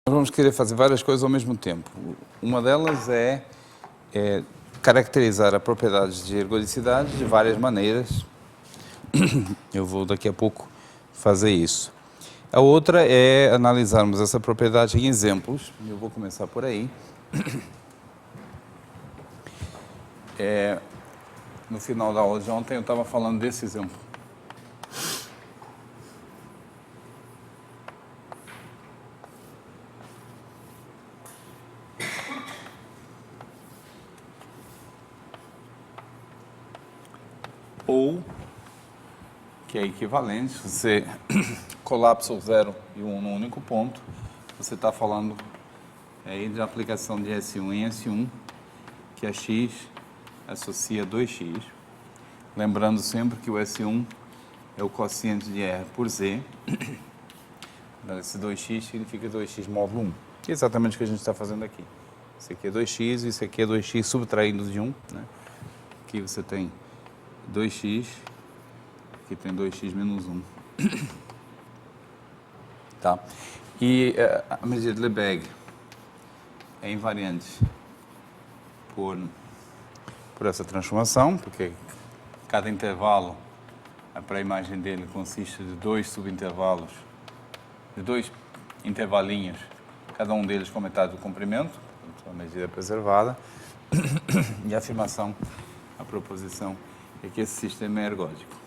Nós vamos querer fazer várias coisas ao mesmo tempo. Uma delas é caracterizar a propriedade de ergodicidade de várias maneiras. Eu vou daqui a pouco fazer isso. A outra é analisarmos essa propriedade em exemplos. Eu vou começar por aí. No final da aula de ontem eu estava falando desse exemplo. Ou, que é equivalente, você colapsa o 0 e o 1 no único ponto, você está falando aí de aplicação de S1 em S1, que a x associa 2x. Lembrando sempre que o S1 é o quociente de R por Z. Esse 2x significa 2x módulo 1, que é exatamente o que a gente está fazendo aqui. Isso aqui é 2x e isso aqui é 2x subtraindo de 1. Né? Aqui você tem 2x, aqui tem 2x menos 1. Tá? E a medida de Lebesgue é invariante por essa transformação, porque cada intervalo, para a imagem dele, consiste de dois subintervalos, de dois intervalinhos, cada um deles com metade do comprimento, então a medida é preservada, e a afirmação, a proposição, é que esse sistema é ergódico.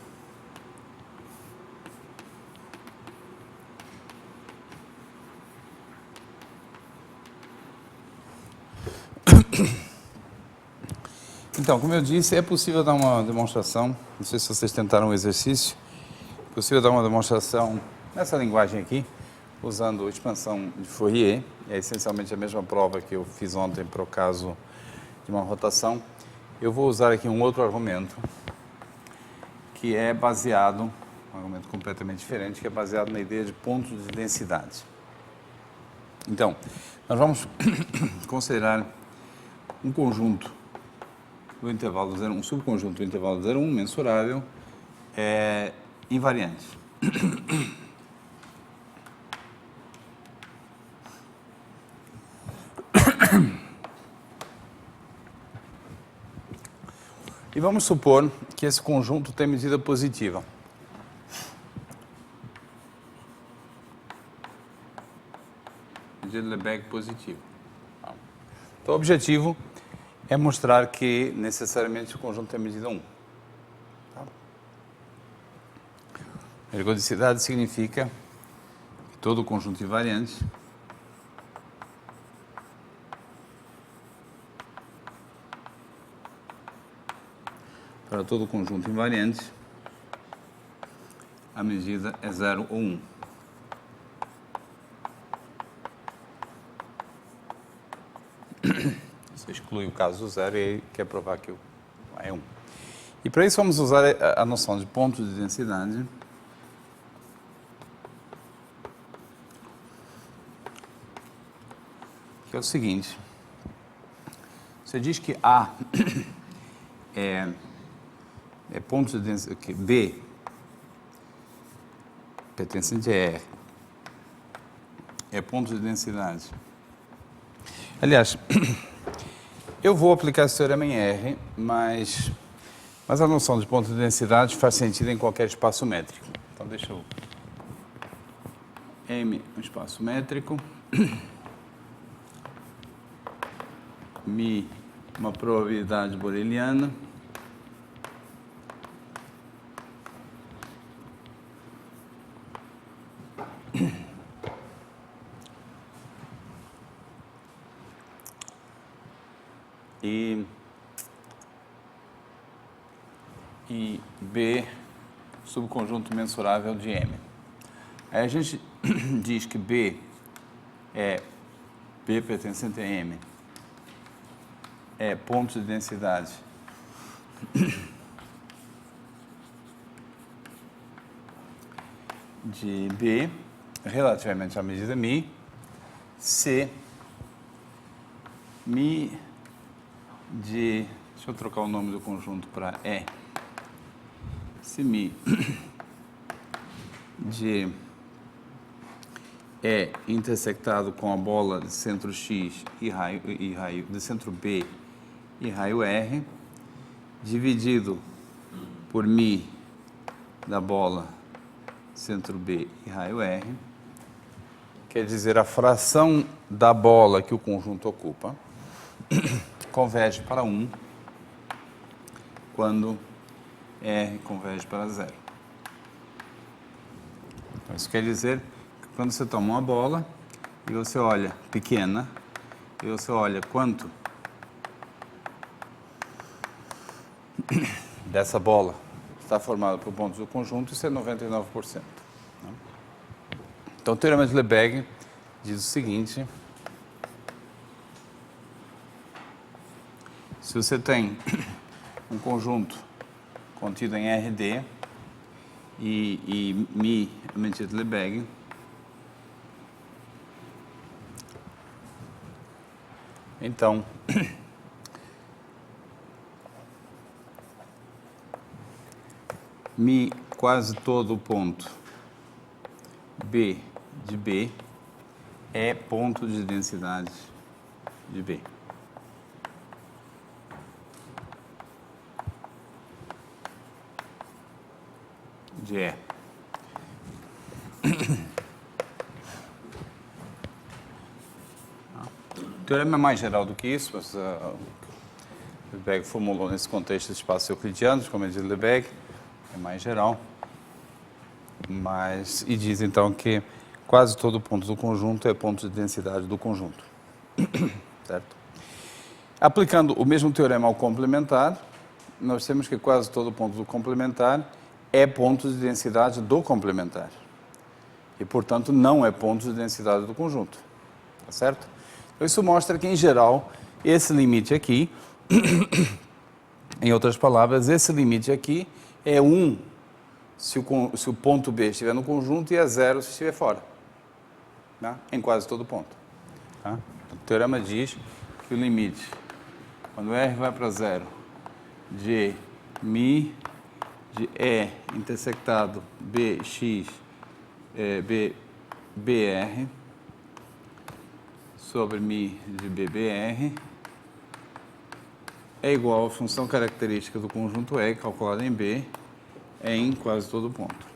Então, como eu disse, é possível dar uma demonstração, não sei se vocês tentaram o exercício, é possível dar uma demonstração nessa linguagem aqui, usando a expansão de Fourier, é essencialmente a mesma prova que eu fiz ontem para o caso de uma rotação. Eu vou usar aqui um outro argumento, que é baseado, um argumento completamente diferente, que é baseado na ideia de pontos de densidade. Então, nós vamos considerar um conjunto do intervalo 0, um subconjunto do intervalo 0, 1 mensurável, invariante. E vamos supor que esse conjunto tem medida positiva. Medida de Lebesgue positiva. Então, o objetivo é mostrar que, necessariamente, o conjunto tem medida 1. Tá? Ergodicidade significa que todo conjunto invariante para todo conjunto invariante, a medida é 0 ou 1. Você exclui o caso do 0 e aí quer provar que é 1. E para isso vamos usar a noção de ponto de densidade, que é o seguinte. Você diz que A é ponto de densidade, que B pertencente a R é ponto de densidade. Aliás, eu vou aplicar esse teorema em R, mas a noção de ponto de densidade faz sentido em qualquer espaço métrico. Então, deixa eu... M, um espaço métrico. Mi, uma probabilidade boreliana. E B, subconjunto mensurável de M. Aí a gente diz que B pertencente a M é ponto de densidade de B relativamente à medida μ, C μ de... Deixa eu trocar o nome do conjunto para E. Se μ de é intersectado com a bola de centro X e raio de centro B e raio R, dividido por μ da bola centro B e raio R, quer dizer, a fração da bola que o conjunto ocupa converge para 1 quando R converge para 0. Então, isso quer dizer que quando você toma uma bola e você olha pequena, e você olha quanto dessa bola está formado por pontos do conjunto, isso é 99%. Né? Então, o teorema de Lebesgue diz o seguinte: se você tem um conjunto contido em RD e μ é medida de Lebesgue, então μ quase todo ponto B de B é ponto de densidade de B. De E. O teorema é mais geral do que isso, mas Lebesgue formulou nesse contexto de espaços euclidianos, como é de Lebesgue, é mais geral, e diz então que quase todo ponto do conjunto é ponto de densidade do conjunto. Certo? Aplicando o mesmo teorema ao complementar, nós temos que quase todo ponto do complementar é ponto de densidade do complementar. E, portanto, não é ponto de densidade do conjunto. Tá certo? Então, isso mostra que, em geral, esse limite aqui, em outras palavras, esse limite aqui é 1 se o ponto B estiver no conjunto e é 0 se estiver fora. Tá? Em quase todo ponto. Tá? O teorema diz que o limite, quando R vai para 0, de μ de E intersectado BX, BR, sobre μ de BBR, é igual à função característica do conjunto E, calculada em B, em quase todo ponto.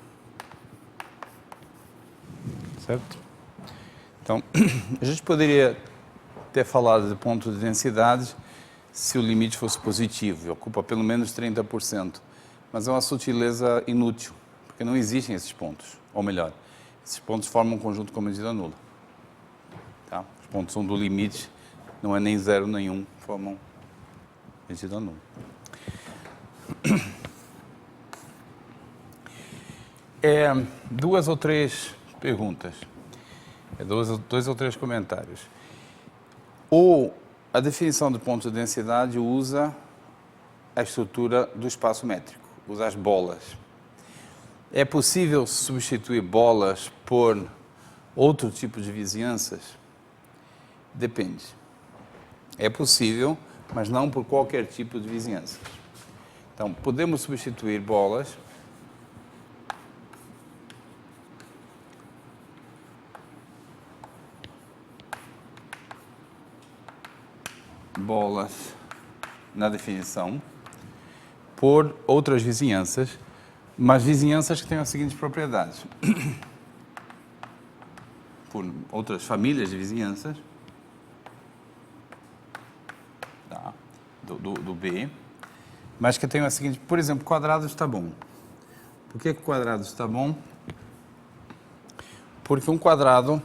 Certo? Então, a gente poderia ter falado de ponto de densidade se o limite fosse positivo, e ocupa pelo menos 30%. Mas é uma sutileza inútil, porque não existem esses pontos. Ou melhor, esses pontos formam um conjunto com medida nula. Tá? Os pontos são do limite, não é nem 0 nem 1, formam medida nula. Duas ou três perguntas, dois ou três comentários. A definição de ponto de densidade usa a estrutura do espaço métrico, usa as bolas. É possível substituir bolas por outro tipo de vizinhanças? Depende. É possível, mas não por qualquer tipo de vizinhança. Então, podemos substituir bolas na definição por outras vizinhanças, mas vizinhanças que tenham as seguintes propriedades. Por outras famílias de vizinhanças, tá, do B, mas que tenham a seguinte, por exemplo, quadrado está bom. Por que quadrado está bom? Porque um quadrado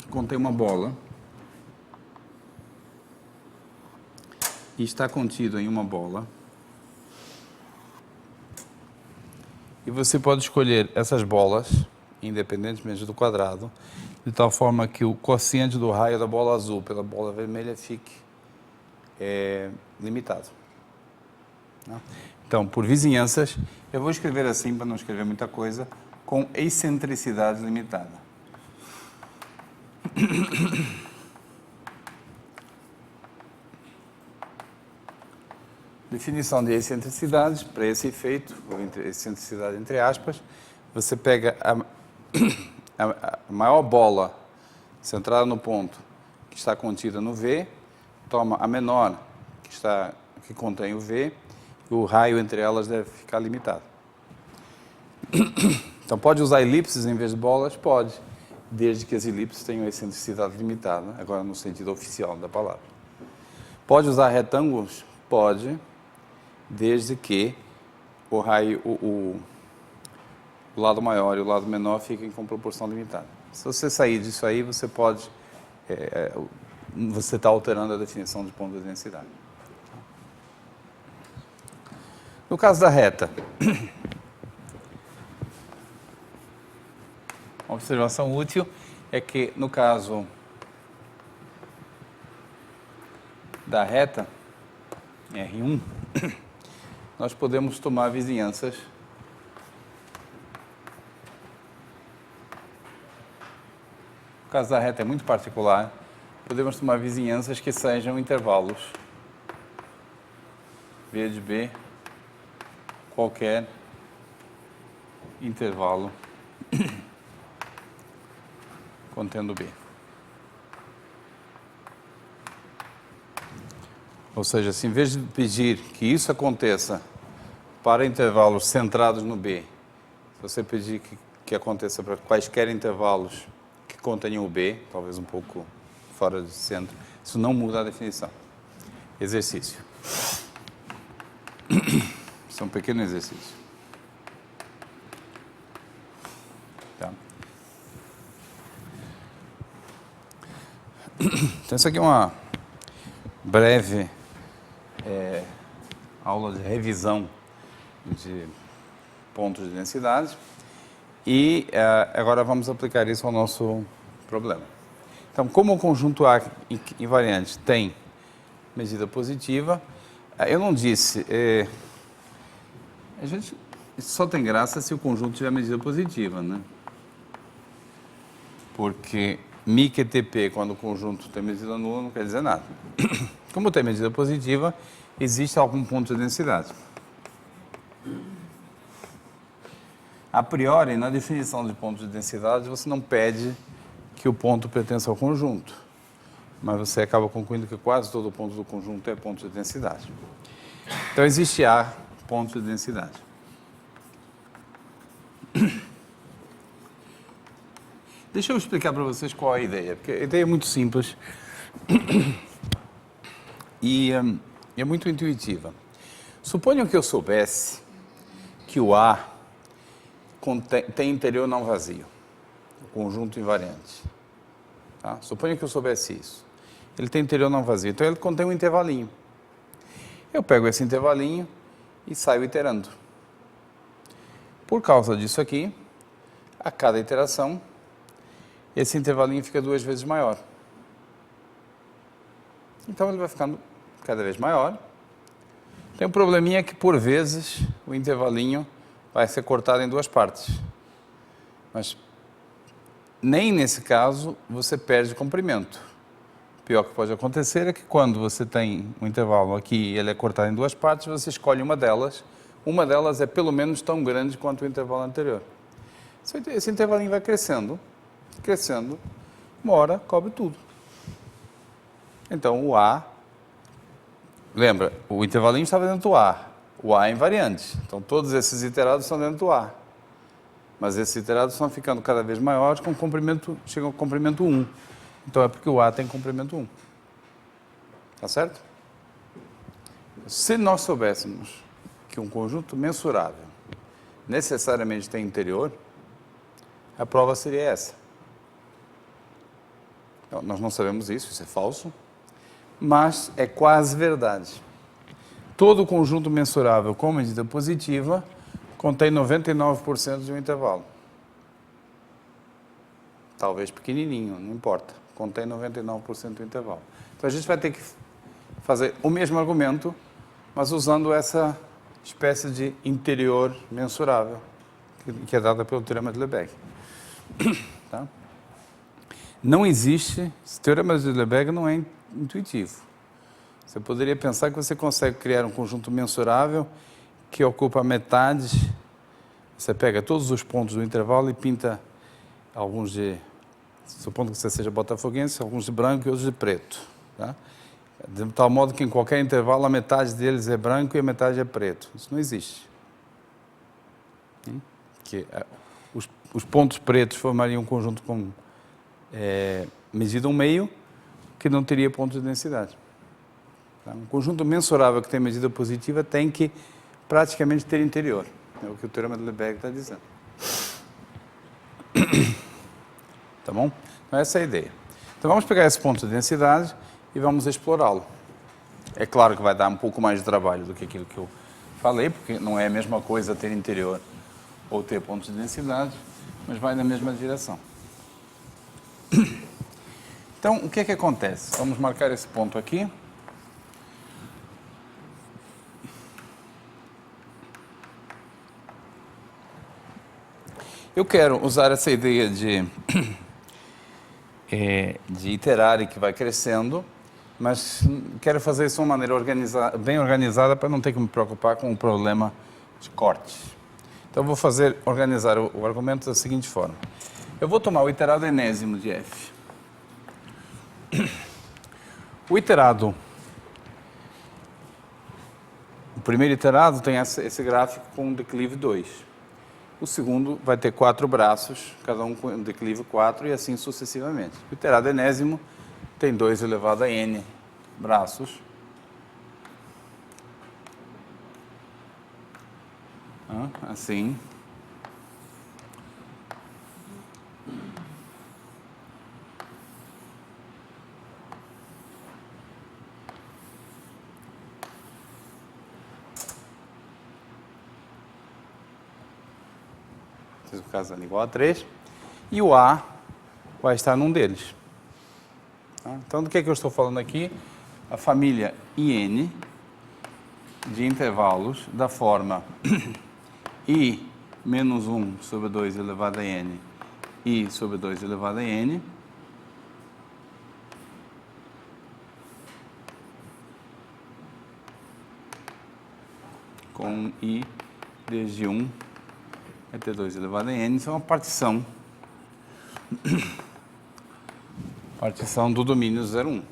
contém uma bola e está contido em uma bola. E você pode escolher essas bolas, independentemente do quadrado, de tal forma que o quociente do raio da bola azul pela bola vermelha fique limitado. Então, por vizinhanças, eu vou escrever assim, para não escrever muita coisa, com excentricidade limitada. Definição de excentricidades, para esse efeito, ou excentricidade entre aspas, você pega a maior bola centrada no ponto que está contida no V, toma a menor que contém o V, e o raio entre elas deve ficar limitado. Então, pode usar elipses em vez de bolas? Pode, desde que as elipses tenham excentricidade limitada, agora no sentido oficial da palavra. Pode usar retângulos? Pode, desde que o raio, o lado maior e o lado menor fiquem com proporção limitada. Se você sair disso aí, você pode, você está alterando a definição de ponto de densidade. No caso da reta, uma observação útil é que, no caso da reta, R1, nós podemos tomar vizinhanças no caso da reta é muito particular, podemos tomar vizinhanças que sejam intervalos V de B, qualquer intervalo contendo B. Ou seja, se em vez de pedir que isso aconteça para intervalos centrados no B, se você pedir que aconteça para quaisquer intervalos que contenham o B, talvez um pouco fora de centro, isso não muda a definição. Exercício. Isso é um pequeno exercício. Tá. Então, isso aqui é uma breve aula de revisão de pontos de densidade e agora vamos aplicar isso ao nosso problema. Então, como o conjunto A invariante tem medida positiva, eu não disse, isso só tem graça se o conjunto tiver medida positiva, né? Porque μ_TP, quando o conjunto tem medida nula, não quer dizer nada. Como tem medida positiva, existe algum ponto de densidade. A priori, na definição de ponto de densidade, você não pede que o ponto pertença ao conjunto, mas você acaba concluindo que quase todo ponto do conjunto é ponto de densidade. Então, existe A, ponto de densidade. Deixa eu explicar para vocês qual é a ideia, porque a ideia é muito simples e é muito intuitiva. Suponham que eu soubesse que o A tem interior não vazio, o conjunto invariante. Tá? Suponha que eu soubesse isso. Ele tem interior não vazio, então ele contém um intervalinho. Eu pego esse intervalinho e saio iterando. Por causa disso aqui, a cada iteração, esse intervalinho fica 2 vezes maior. Então ele vai ficando cada vez maior. Tem um probleminha que, por vezes, o intervalinho vai ser cortado em 2 partes. Mas nem nesse caso você perde comprimento. O pior que pode acontecer é que quando você tem um intervalo aqui e ele é cortado em 2 partes, você escolhe uma delas. Uma delas é pelo menos tão grande quanto o intervalo anterior. Esse intervalinho vai crescendo, crescendo, uma hora cobre tudo. Então o A, lembra, o intervalinho estava dentro do A, o A é invariante, então todos esses iterados estão dentro do A. Mas esses iterados estão ficando cada vez maiores, com comprimento, chegam ao comprimento 1. Então é porque o A tem comprimento 1. Tá certo? Se nós soubéssemos que um conjunto mensurável necessariamente tem interior, a prova seria essa. Então, nós não sabemos isso é falso, mas é quase verdade. Todo conjunto mensurável com medida positiva contém 99% de um intervalo. Talvez pequenininho, não importa. Contém 99% do intervalo. Então a gente vai ter que fazer o mesmo argumento, mas usando essa espécie de interior mensurável, que é dada pelo teorema de Lebesgue. Tá? Não existe, esse teorema de Lebesgue não é intuitivo. Você poderia pensar que você consegue criar um conjunto mensurável que ocupa metade, você pega todos os pontos do intervalo e pinta alguns de supondo que você seja botafoguense, alguns de branco e outros de preto. Tá? De tal modo que em qualquer intervalo a metade deles é branco e a metade é preto. Isso não existe. Que, os pontos pretos formariam um conjunto com medida 1/2, que não teria pontos de densidade. Tá? Um conjunto mensurável que tem medida positiva tem que praticamente ter interior. É o que o teorema de Lebesgue está dizendo. Tá bom? Então essa é a ideia. Então vamos pegar esse ponto de densidade e vamos explorá-lo. É claro que vai dar um pouco mais de trabalho do que aquilo que eu falei, porque não é a mesma coisa ter interior ou ter pontos de densidade, mas vai na mesma direção. Então, o que é que acontece? Vamos marcar esse ponto aqui. Eu quero usar essa ideia de iterar e que vai crescendo, mas quero fazer isso de uma maneira bem organizada para não ter que me preocupar com o problema de cortes. Então, vou organizar o argumento da seguinte forma. Eu vou tomar o iterado enésimo de f. O primeiro iterado tem esse gráfico com declive 2. O segundo vai ter 4 braços, cada um com declive 4 e assim sucessivamente. O iterado enésimo tem 2 elevado a n braços. Assim. O caso é igual a 3. E o A vai estar num deles. Tá? Então, do que eu estou falando aqui? A família IN de intervalos da forma I menos 1 sobre 2 elevado a N, I sobre 2 elevado a N, com I desde 1 até 2 elevado a N. Isso é uma partição do domínio 0,1,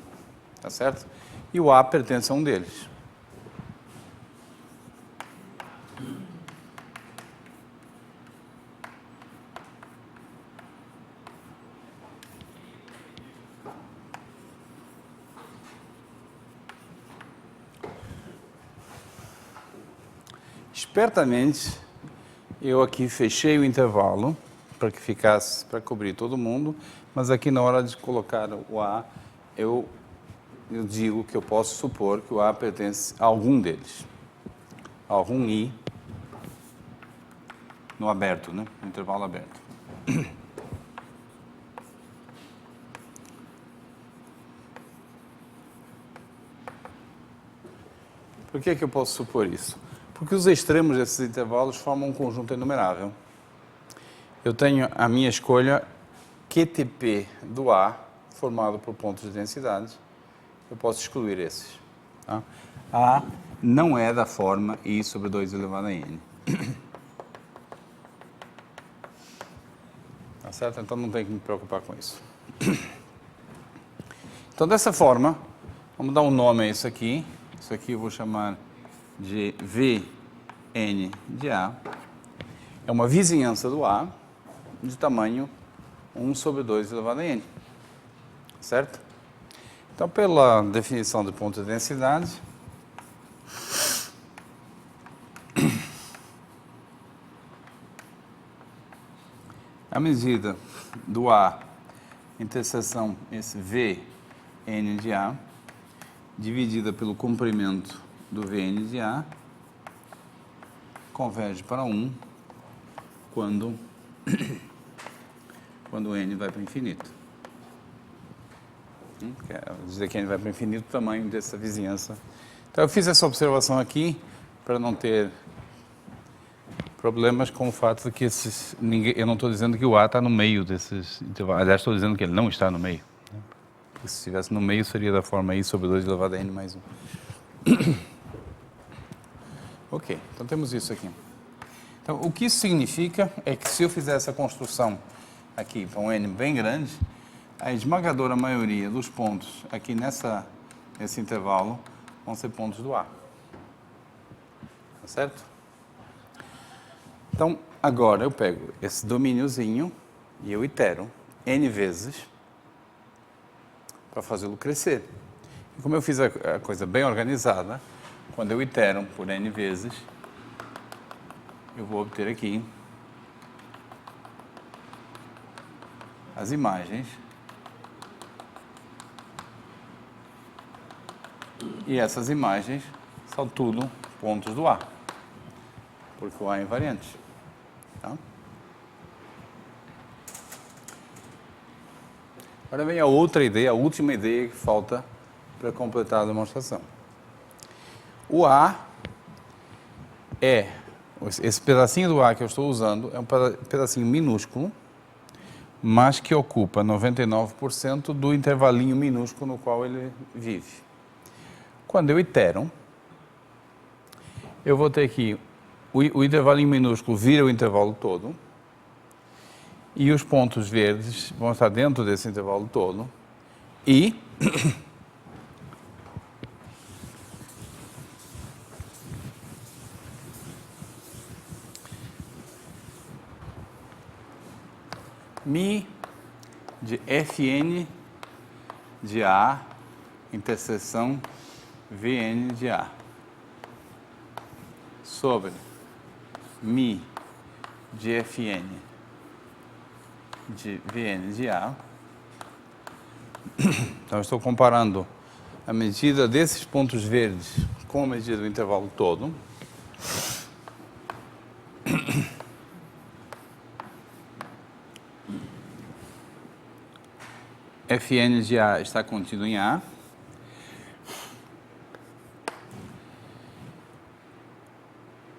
tá certo? E o A pertence a um deles. Espertamente, eu aqui fechei o intervalo para que ficasse, para cobrir todo mundo, mas aqui na hora de colocar o A, eu digo que eu posso supor que o A pertence a algum deles. A algum I no aberto, né? No intervalo aberto. Por que eu posso supor isso? Porque os extremos desses intervalos formam um conjunto enumerável. Eu tenho a minha escolha QTP do A, formado por pontos de densidade. Eu posso excluir esses. Tá? A não é da forma I sobre 2 elevado a N. Tá certo? Então não tem que me preocupar com isso. Então, dessa forma, vamos dar um nome a isso aqui. Isso aqui eu vou chamar de Vn de A. É uma vizinhança do A de tamanho 1 sobre 2 elevado a N. Certo? Então, pela definição de ponto de densidade, a medida do A, interseção esse Vn de A, dividida pelo comprimento do Vn de A, converge para 1 quando n vai para o infinito. Quer dizer que n vai para o infinito o tamanho dessa vizinhança. Então, eu fiz essa observação aqui para não ter problemas com o fato de que eu não estou dizendo que o A está no meio desses intervalos. Aliás, estou dizendo que ele não está no meio. Porque se estivesse no meio, seria da forma I sobre 2 elevado a N mais 1. Ok, então temos isso aqui. Então, o que isso significa é que se eu fizer essa construção aqui para um N bem grande, a esmagadora maioria dos pontos aqui nesse intervalo vão ser pontos do A. Tá certo? Então, agora eu pego esse domíniozinho e eu itero N vezes para fazê-lo crescer. E como eu fiz a coisa bem organizada, quando eu itero por N vezes, eu vou obter aqui as imagens e essas imagens são tudo pontos do A, porque o A é invariante. Tá? Agora vem a outra ideia, a última ideia que falta para completar a demonstração. O A esse pedacinho do A que eu estou usando é um pedacinho minúsculo, mas que ocupa 99% do intervalinho minúsculo no qual ele vive. Quando eu itero, eu vou ter que o intervalinho minúsculo vira o intervalo todo e os pontos verdes vão estar dentro desse intervalo todo e mi de Fn de A interseção Vn de A sobre mi de Fn de Vn de A. Então, eu estou comparando a medida desses pontos verdes com a medida do intervalo todo. Fn de A está contido em A.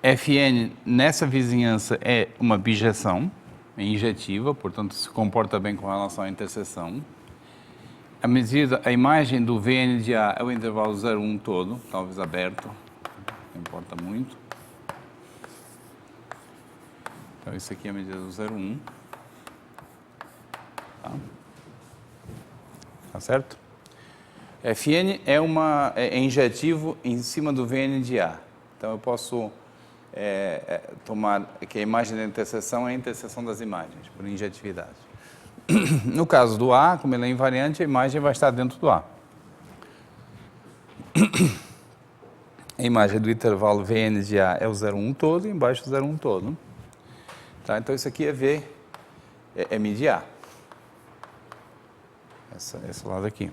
Fn nessa vizinhança é uma bijeção, é injetiva, portanto se comporta bem com relação à interseção. A imagem do Vn de A é o intervalo 0, 1 todo, talvez aberto, não importa muito. Então isso aqui é a medida do 0, 1. Tá? Tá certo? Fn é injetivo em cima do Vn de A. Então eu posso tomar que a imagem da interseção é a interseção das imagens, por injetividade. No caso do A, como ele é invariante, a imagem vai estar dentro do A. A imagem do intervalo Vn de A é o 0, 1 todo e embaixo o 0, 1 todo. Tá? Então isso aqui é V, é mi de A. Esse lado aqui.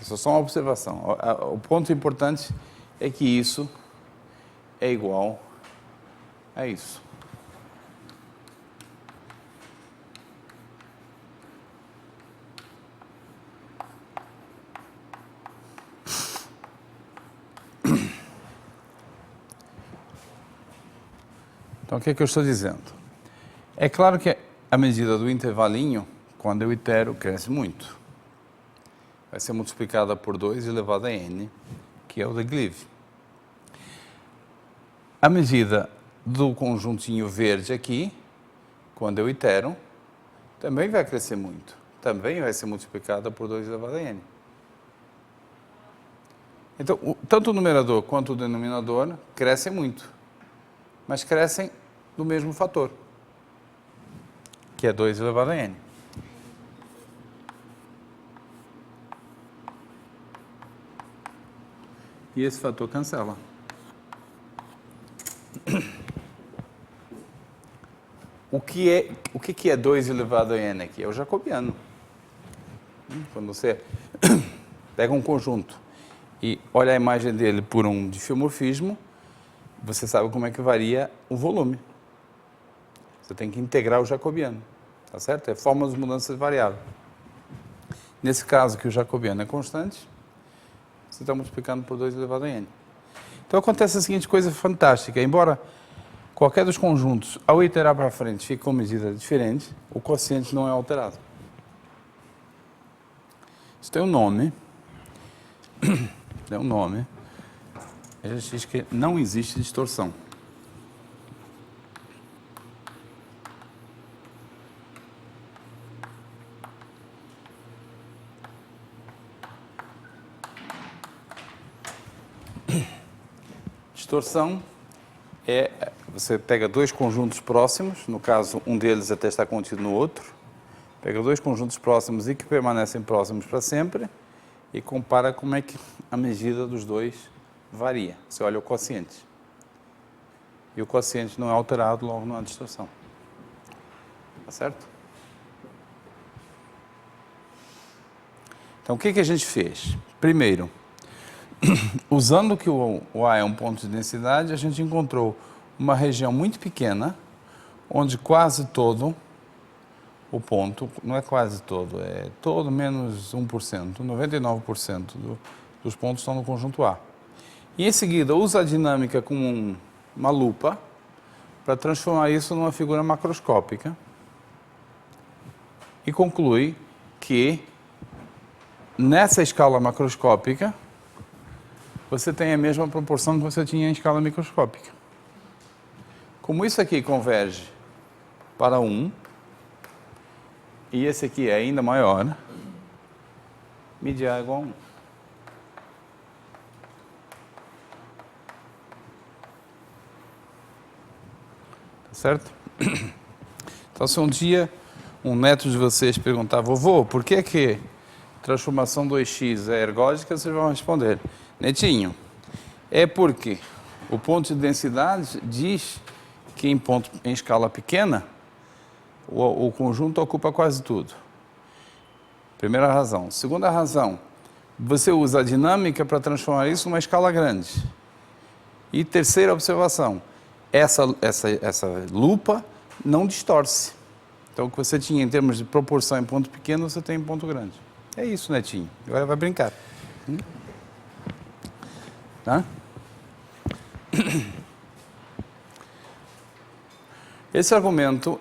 Isso é só uma observação. O ponto importante é que isso é igual a isso. Então, o que é que eu estou dizendo? É claro que a medida do intervalinho, quando eu itero, cresce muito. Vai ser multiplicada por 2 elevado a n, que é o de Glive. A medida do conjuntinho verde aqui, quando eu itero, também vai crescer muito. Também vai ser multiplicada por 2 elevado a n. Então, tanto o numerador quanto o denominador crescem muito, mas crescem do mesmo fator, que é 2 elevado a n. E esse fator cancela. O que é 2 elevado a n aqui? É o jacobiano. Quando você pega um conjunto e olha a imagem dele por um diffeomorfismo, você sabe como é que varia o volume. Você tem que integrar o jacobiano, tá certo? É forma de mudança de variável. Nesse caso que o jacobiano é constante, você está multiplicando por 2 elevado a n. Então acontece a seguinte coisa fantástica, embora qualquer dos conjuntos, ao iterar para frente, fique com medida diferente, o quociente não é alterado. Isso tem um nome, a gente diz que não existe distorção. Distorção é, você pega dois conjuntos próximos, no caso, um deles até está contido no outro, pega dois conjuntos próximos e que permanecem próximos para sempre e compara como é que a medida dos dois varia. Você olha o quociente. E o quociente não é alterado, logo não há distorção. Tá certo? Então, o que a gente fez? Primeiro, usando que o A é um ponto de densidade, a gente encontrou uma região muito pequena, onde quase todo o ponto, não é quase todo, é todo menos 1%, 99% dos pontos estão no conjunto A. E em seguida, usa a dinâmica com uma lupa para transformar isso numa figura macroscópica e conclui que nessa escala macroscópica você tem a mesma proporção que você tinha em escala microscópica. Como isso aqui converge para 1, e esse aqui é ainda maior, mídia A é igual a 1. Tá certo? Então, se um dia um neto de vocês perguntar, vovô, por que transformação 2x é ergódica, vocês vão responder, netinho, é porque o ponto de densidade diz que em escala pequena, o conjunto ocupa quase tudo. Primeira razão. Segunda razão, você usa a dinâmica para transformar isso numa escala grande. E terceira observação, essa lupa não distorce. Então, o que você tinha em termos de proporção em ponto pequeno, você tem em ponto grande. É isso, netinho. Agora vai brincar. Tá? Esse argumento,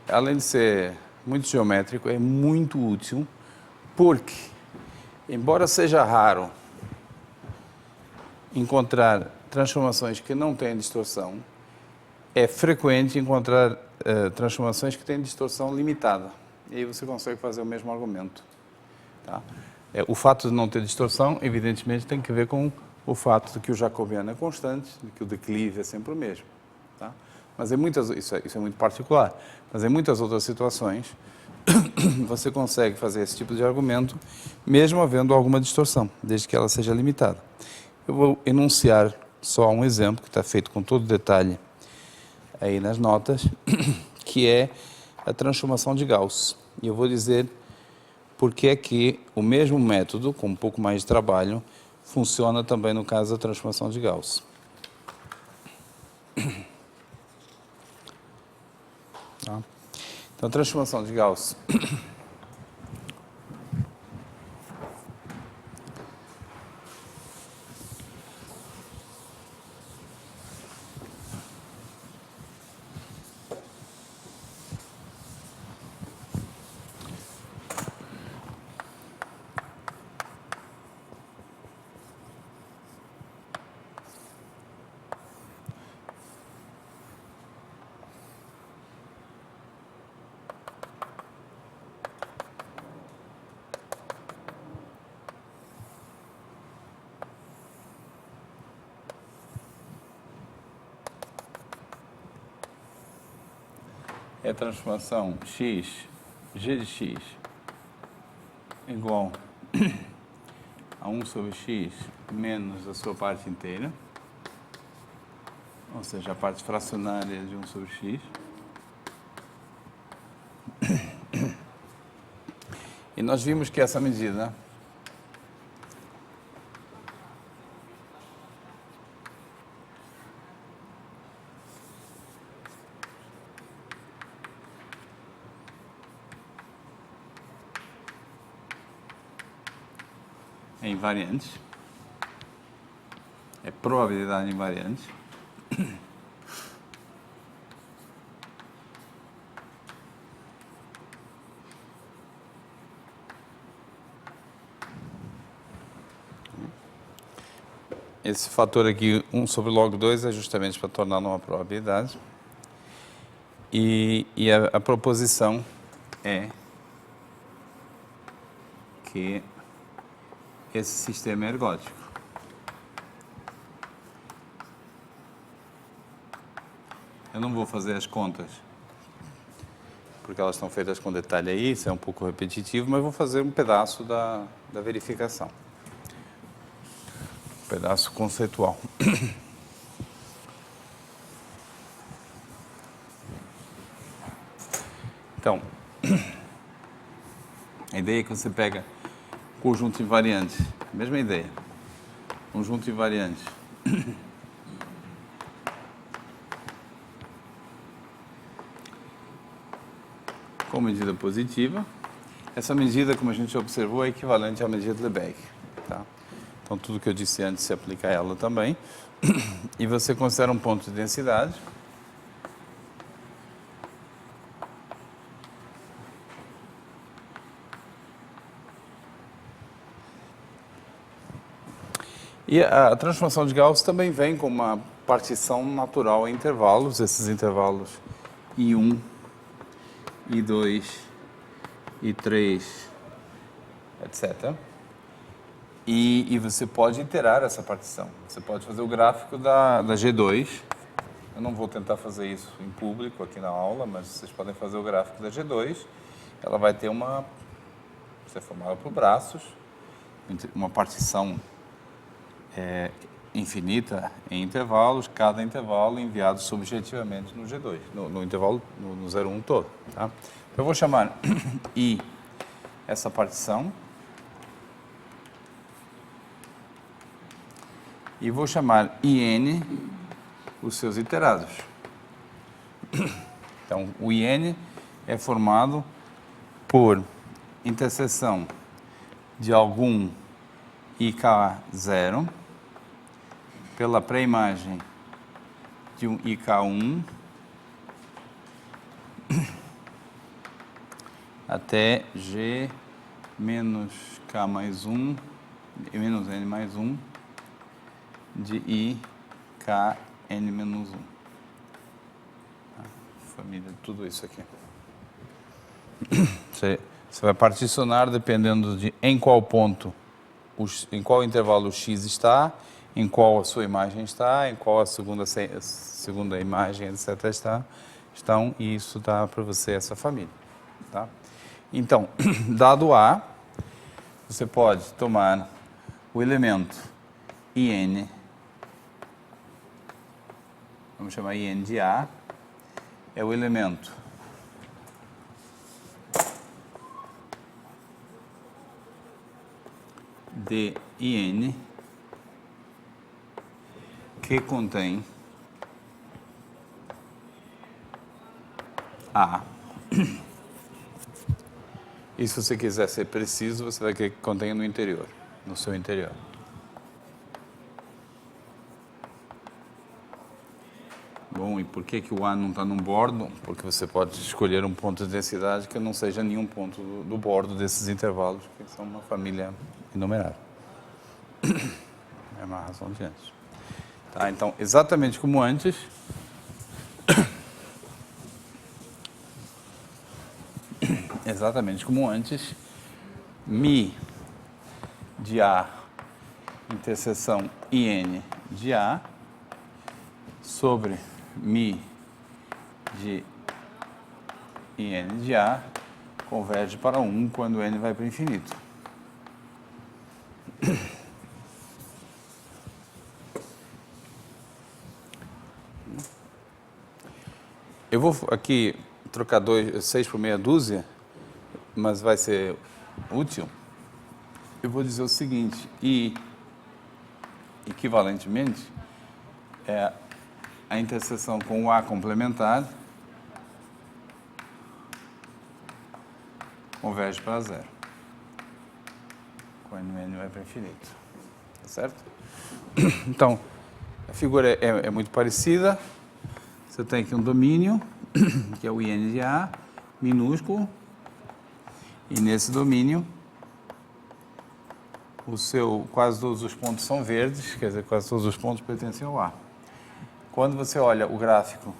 além de ser muito geométrico, é muito útil, porque, embora seja raro encontrar transformações que não têm distorção, é frequente encontrar transformações que têm distorção limitada. E aí você consegue fazer o mesmo argumento. Tá? O fato de não ter distorção, evidentemente, tem que ver com o fato de que o jacobiano é constante, de que o declive é sempre o mesmo. Tá? Mas isso é muito particular, mas em muitas outras situações você consegue fazer esse tipo de argumento, mesmo havendo alguma distorção, desde que ela seja limitada. Eu vou enunciar só um exemplo, que está feito com todo detalhe aí nas notas, que é a transformação de Gauss. E eu vou dizer por que é que o mesmo método, com um pouco mais de trabalho, funciona também no caso da transformação de Gauss. Tá? Então, a transformação de Gauss é a transformação x, g de x, igual a 1 sobre x menos a sua parte inteira, ou seja, a parte fracionária de 1 sobre x. E nós vimos que essa medida é invariante, é probabilidade invariante. Esse fator aqui, 1 sobre log 2, é justamente para tornar uma probabilidade. E a proposição é que esse sistema é ergódico. Eu não vou fazer as contas, porque elas estão feitas com detalhe aí, isso é um pouco repetitivo, mas vou fazer um pedaço da verificação. Um pedaço conceitual. Então, a ideia é que você pega conjunto invariante, mesma ideia, conjunto invariante. Com medida positiva. Essa medida, como a gente observou, é equivalente à medida de Lebesgue. Tá? Então, tudo que eu disse antes se aplica a ela também. E você considera um ponto de densidade. E a transformação de Gauss também vem com uma partição natural em intervalos, esses intervalos I1, I2, I3, etc. E você pode iterar essa partição. Você pode fazer o gráfico da G2. Eu não vou tentar fazer isso em público aqui na aula, mas vocês podem fazer o gráfico da G2. Ela vai ter vai ser formada por braços, uma partição infinita em intervalos, cada intervalo enviado subjetivamente no G2, no intervalo no 0, 1 todo. Tá? Então, eu vou chamar I essa partição e vou chamar IN os seus iterados. Então, o IN é formado por interseção de algum IK0 pela pré-imagem de um IK1 até G menos K mais 1, menos N mais 1, de IKN menos 1. Família de tudo isso aqui. Você vai particionar dependendo de em qual ponto, em qual intervalo o X está, em qual a sua imagem está, em qual a segunda imagem, etc. estão, e isso dá para você essa família. Tá? Então, dado A, você pode tomar o elemento IN, vamos chamar IN de A, é o elemento de IN que contém A. E se você quiser ser preciso, você vai querer que contenha no interior, no seu interior. Bom, e por que o A não está num bordo? Porque você pode escolher um ponto de densidade que não seja nenhum ponto do bordo desses intervalos, que são uma família inumerável. É uma razão de antes. Tá, então, exatamente como antes, μ de A interseção IN de A sobre μ de IN de A converge para 1 quando N vai para o infinito. Eu vou aqui trocar 6 por meia dúzia, mas vai ser útil. Eu vou dizer o seguinte, e equivalentemente, a interseção com o A complementar converge para 0. Quando N vai para infinito. Tá certo? Então, a figura é muito parecida. Você tem aqui um domínio, que é o IN de A, minúsculo, e nesse domínio, quase todos os pontos são verdes, quer dizer, quase todos os pontos pertencem ao A. Quando você olha o gráfico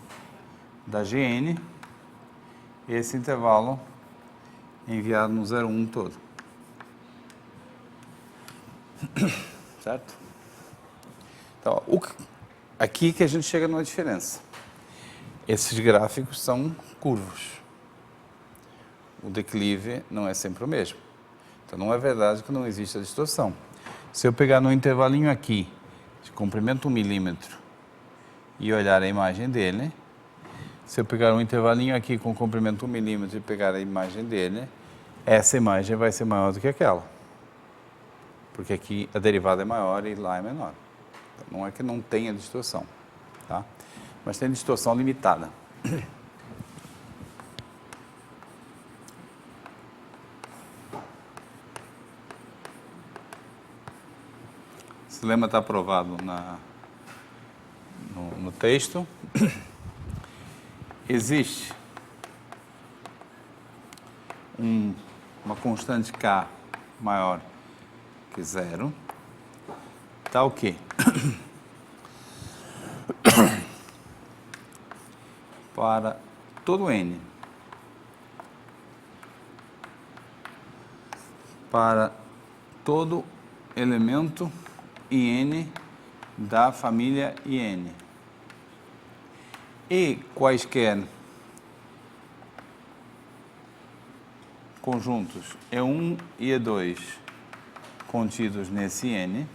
da GN, esse intervalo é enviado no 0, 1 todo. Certo? Então, aqui que a gente chega numa diferença. Esses gráficos são curvos. O declive não é sempre o mesmo. Então, não é verdade que não existe a distorção. Se eu pegar no intervalinho aqui, de comprimento 1 milímetro, e olhar a imagem dele, se eu pegar um intervalinho aqui com comprimento 1 milímetro e pegar a imagem dele, essa imagem vai ser maior do que aquela. Porque aqui a derivada é maior e lá é menor. Então, não é que não tenha distorção, tá? Mas tem distorção limitada. Esse lema está aprovado no texto. Existe uma constante K maior que zero, tal que para todo N, para todo elemento IN da família IN, e quaisquer conjuntos E1 e E2 contidos nesse N,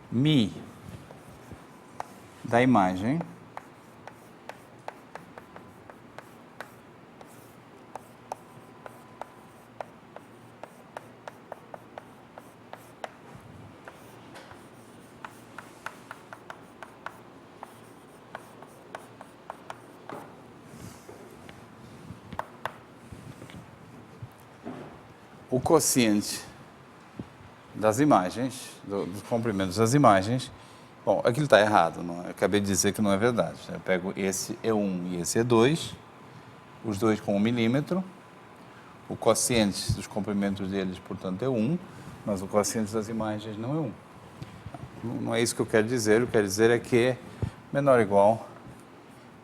Mi da imagem o quociente das imagens, dos comprimentos das imagens. Bom, aquilo está errado, não é? Eu acabei de dizer que não é verdade. Eu pego esse E1 e esse E2, os dois com 1 milímetro, o quociente dos comprimentos deles, portanto, é 1, mas o quociente das imagens não é 1. Não é isso que eu quero dizer. O que eu quero dizer é que é menor ou igual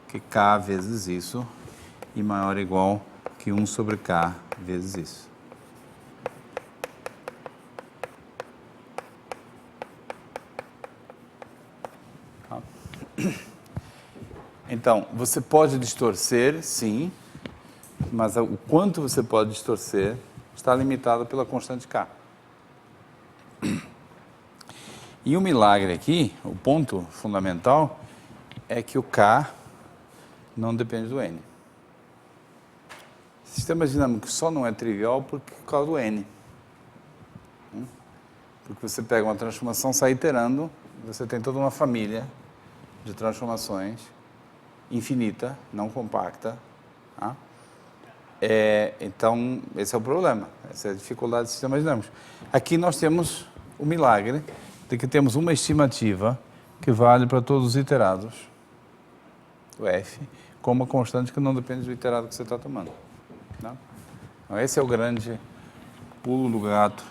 que K vezes isso e maior ou igual que 1 sobre K vezes isso. Então, você pode distorcer, sim, mas o quanto você pode distorcer está limitado pela constante K. E o milagre aqui, o ponto fundamental, é que o K não depende do N. Sistema dinâmico só não é trivial por causa do N. Porque você pega uma transformação, sai iterando, você tem toda uma família de transformações infinita, não compacta. Tá? Então, esse é o problema, essa é a dificuldade dos sistemas dinâmicos. Aqui nós temos o milagre de que temos uma estimativa que vale para todos os iterados, o F, com uma constante que não depende do iterado que você está tomando. Tá? Então, esse é o grande pulo do gato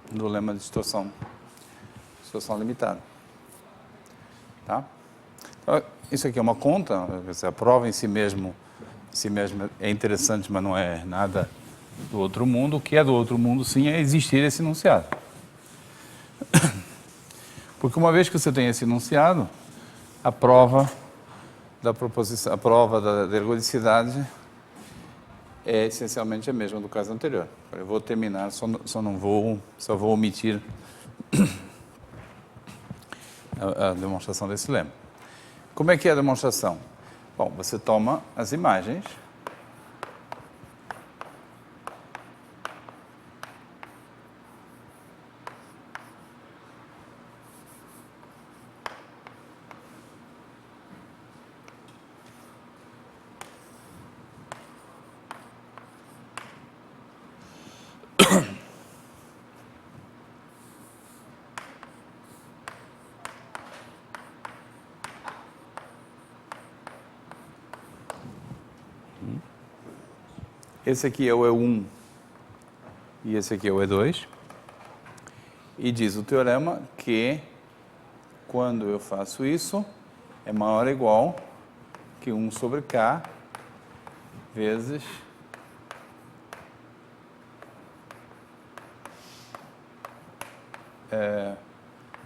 do lema de distorção limitada. Tá? Então, isso aqui é uma conta, a prova em si mesmo é interessante, mas não é nada do outro mundo. O que é do outro mundo, sim, é existir esse enunciado. Porque uma vez que você tem esse enunciado, a prova da proposição, a prova da ergodicidade é essencialmente a mesma do caso anterior. Eu vou terminar, só vou omitir a demonstração desse lema. Como é que é a demonstração? Bom, você toma as imagens, esse aqui é o E1 e esse aqui é o E2, e diz o teorema que quando eu faço isso, é maior ou igual que 1 sobre K vezes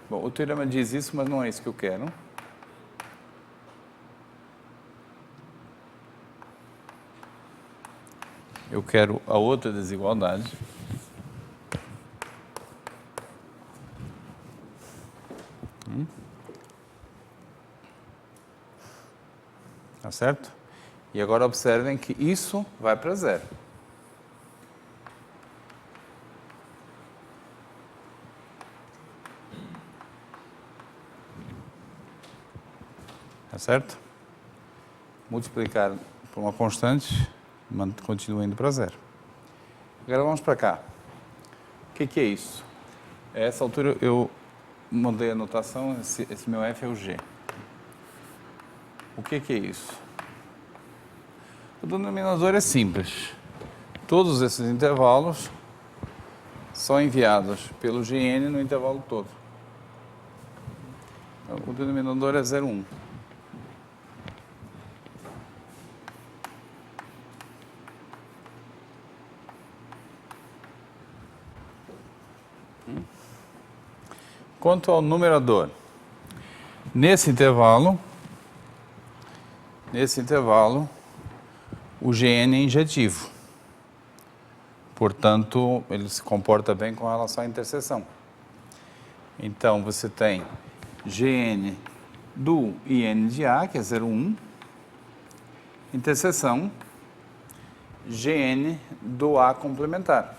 Bom, o teorema diz isso, mas não é isso que eu quero. Eu quero a outra desigualdade. Tá certo? E agora observem que isso vai para zero. Tá certo? Multiplicar por uma constante, continua indo para zero. Agora vamos para cá. O que é isso? A essa altura eu mudei a notação, esse meu f é o g. O que é isso? O denominador é simples. Todos esses intervalos são enviados pelo Gn no intervalo todo. Então, o denominador é 0,1. Quanto ao numerador, nesse intervalo, o Gn é injetivo. Portanto, ele se comporta bem com relação à interseção. Então, você tem Gn do In de A, que é 0,1, interseção Gn do A complementar.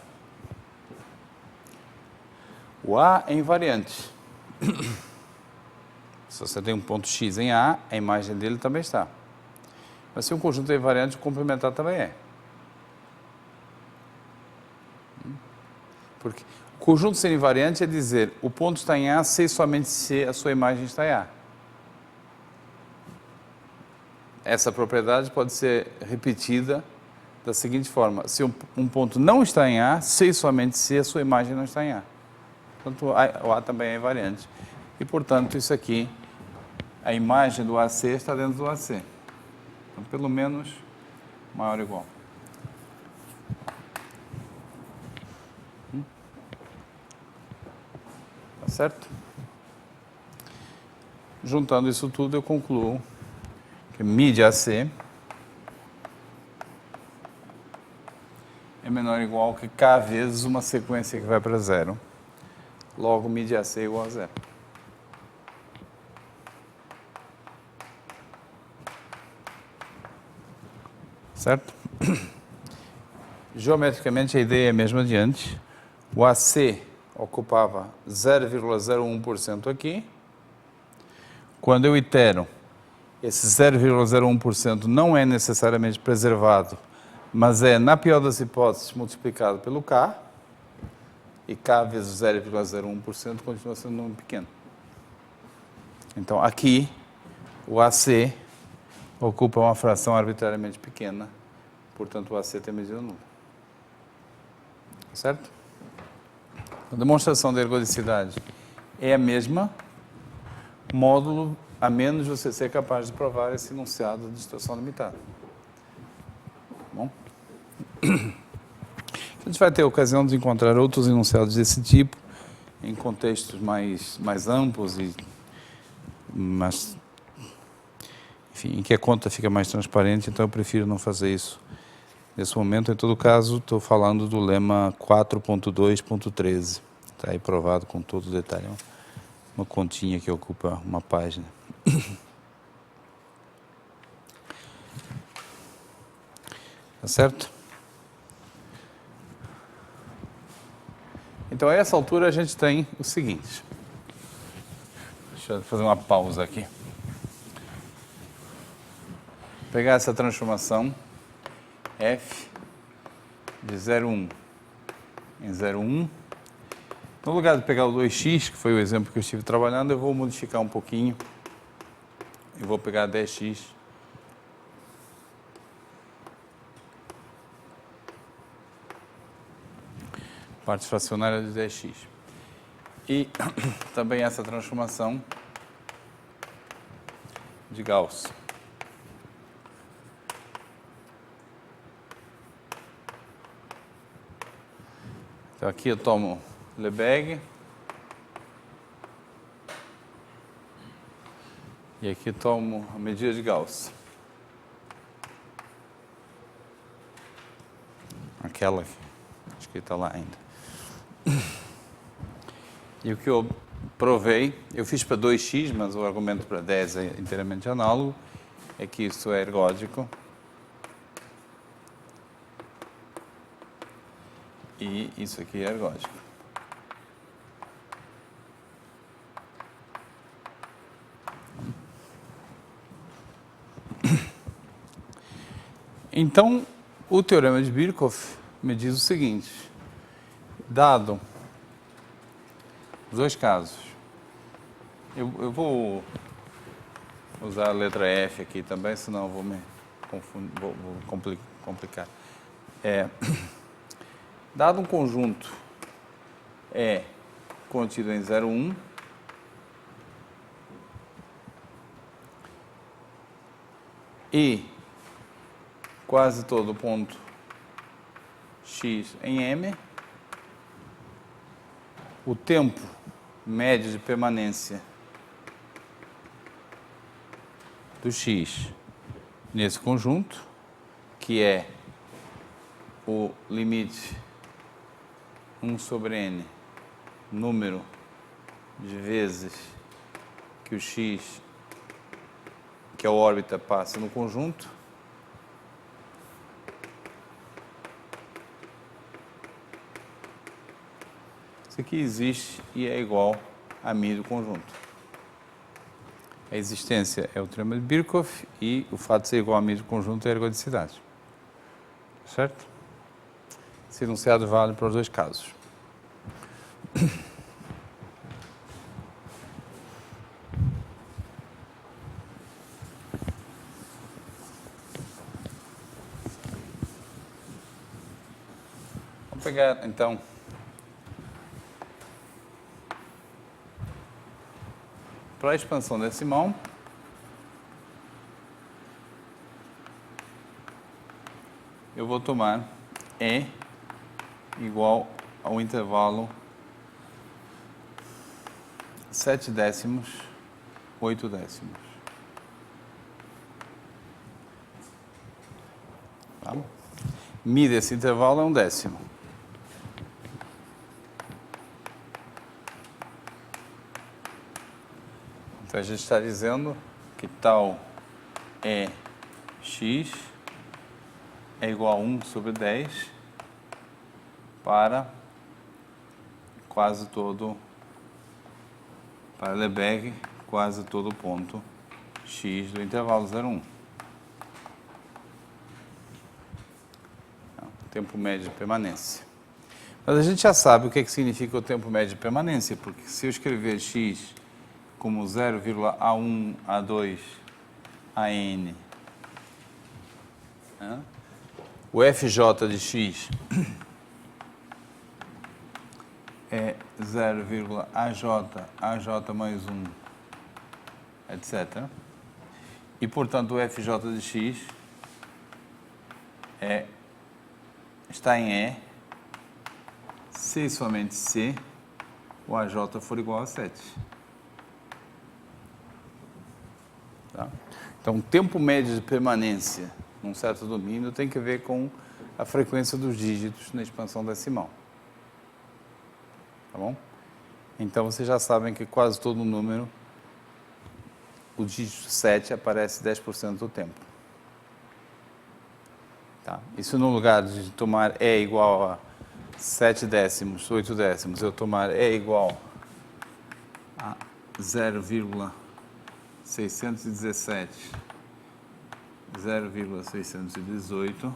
O A é invariante. Se você tem um ponto X em A, a imagem dele também está. Mas se um conjunto é invariante, o complementar também é. Porque o conjunto ser invariante é dizer o ponto está em A se e somente se a sua imagem está em A. Essa propriedade pode ser repetida da seguinte forma: se um ponto não está em A, se e somente se a sua imagem não está em A. Portanto, o A também é invariante. E, portanto, isso aqui, a imagem do AC está dentro do AC. Então, pelo menos, maior ou igual. Tá certo? Juntando isso tudo, eu concluo que μ de AC é menor ou igual que K vezes uma sequência que vai para zero. Logo, μ de AC é igual a zero. Certo? Geometricamente, a ideia é a mesma de antes. O AC ocupava 0,01% aqui. Quando eu itero, esse 0,01% não é necessariamente preservado, mas é, na pior das hipóteses, multiplicado pelo K. E K vezes 0,01% continua sendo um número pequeno. Então, aqui, o AC ocupa uma fração arbitrariamente pequena, portanto, o AC tem medida nula. Certo? A demonstração da ergodicidade é a mesma, módulo a menos você ser capaz de provar esse enunciado de distorção limitada. Bom? A gente vai ter a ocasião de encontrar outros enunciados desse tipo, em contextos mais amplos, enfim, em que a conta fica mais transparente, então eu prefiro não fazer isso nesse momento. Em todo caso, estou falando do lema 4.2.13. Está aí provado com todo o detalhe. Uma continha que ocupa uma página. Tá certo? Então, a essa altura, a gente tem o seguinte. Deixa eu fazer uma pausa aqui. Pegar essa transformação f de 0,1 em 0,1. No lugar de pegar o 2x, que foi o exemplo que eu estive trabalhando, eu vou modificar um pouquinho. Eu vou pegar 10x. Parte fracionária de 10x. E também essa transformação de Gauss. Então aqui eu tomo Lebesgue, E aqui tomo a medida de Gauss. Aquela escrita lá ainda. E o que eu provei, eu fiz para 2x, mas o argumento para 10 é inteiramente análogo, é que isso é ergódico. E isso aqui é ergódico. Então, o teorema de Birkhoff me diz o seguinte: dado os dois casos, eu vou usar a letra F aqui também, senão eu vou me confundir, vou complicar. Dado um conjunto E contido em 0,1, e quase todo ponto x em M, o tempo médio de permanência do x nesse conjunto, que é o limite 1 sobre n, número de vezes que o x, que a órbita, passa no conjunto, isso aqui existe e é igual a μ do conjunto. A existência é o teorema de Birkhoff e o fato de ser igual a μ do conjunto é a ergodicidade. Certo? Esse enunciado vale para os dois casos. Vamos pegar, então, para a expansão decimal, eu vou tomar E igual ao intervalo 7 décimos, 8 décimos. Tá? μ desse intervalo é 1 décimo. Então a gente está dizendo que tal é x é igual a 1 sobre 10 para quase todo, para Lebesgue, quase todo ponto x do intervalo 0,1. Tempo médio de permanência. Mas a gente já sabe o que significa o tempo médio de permanência, porque se eu escrever x como 0,A1, A2, AN, o FJ de x é 0,AJ, AJ mais 1, etc. E, portanto, o FJ de x está em E, se e somente se o AJ for igual a 7. Tá? Então, o tempo médio de permanência num certo domínio tem que ver com a frequência dos dígitos na expansão decimal. Tá bom? Então, vocês já sabem que quase todo número, o dígito 7 aparece 10% do tempo. Tá? Isso no lugar de tomar E igual a 7 décimos, 8 décimos, eu tomar E igual a 0,617, 0,618,